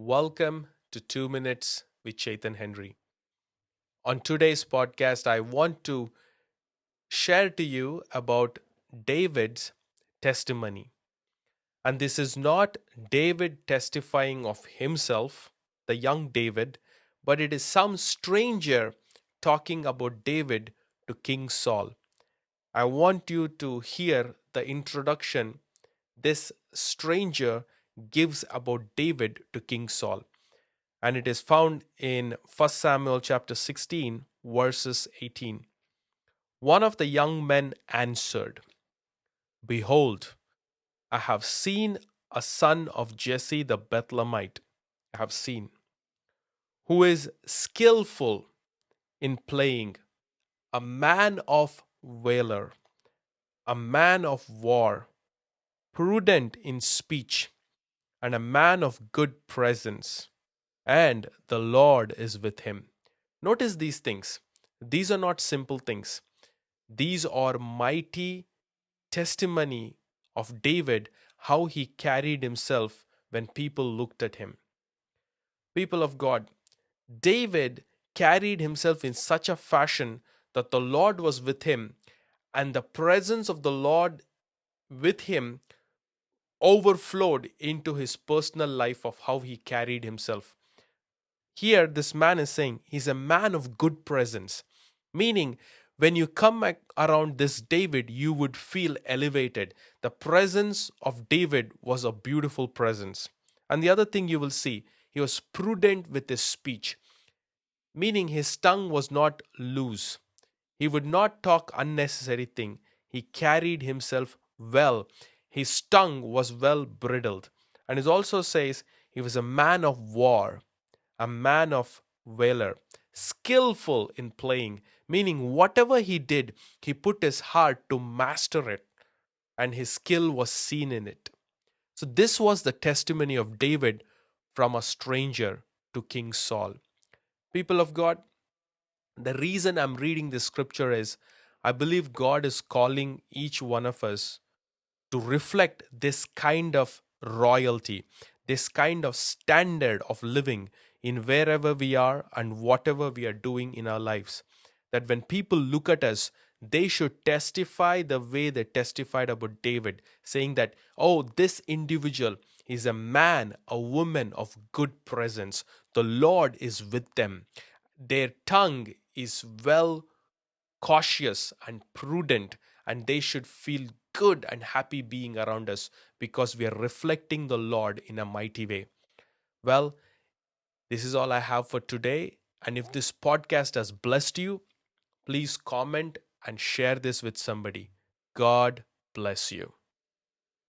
Welcome to 2 Minutes with Chetan Henry. On today's podcast, I want to share to you about David's testimony. And this is not David testifying of himself, the young David, but it is some stranger talking about David to King Saul. I want you to hear the introduction this stranger gives about David to King Saul. And it is found in 1 Samuel chapter 16 verses 18. One of the young men answered, "Behold, I have seen a son of Jesse the Bethlehemite, I have seen, who is skillful in playing, a man of valor, a man of war, prudent in speech, and a man of good presence, and the Lord is with him." Notice these things. These are not simple things. These are mighty testimony of David, how he carried himself when people looked at him. People of God, David carried himself in such a fashion that the Lord was with him, and the presence of the Lord with him overflowed into his personal life of how he carried himself. Here, this man is saying he's a man of good presence, meaning when you come around this David, you would feel elevated. The presence of David was a beautiful presence. And the other thing you will see, he was prudent with his speech, meaning his tongue was not loose. He would not talk unnecessary thing. He carried himself well. His tongue was well bridled. And it also says he was a man of war, a man of valor, skillful in playing, meaning whatever he did, he put his heart to master it, and his skill was seen in it. So, this was the testimony of David from a stranger to King Saul. People of God, the reason I'm reading this scripture is I believe God is calling each one of us to reflect this kind of royalty, this kind of standard of living in wherever we are and whatever we are doing in our lives. That when people look at us, they should testify the way they testified about David, saying that, oh, this individual is a man, a woman of good presence. The Lord is with them. Their tongue is well cautious and prudent, and they should feel good and happy being around us because we are reflecting the Lord in a mighty way. Well, this is all I have for today. And if this podcast has blessed you, please comment and share this with somebody. God bless you.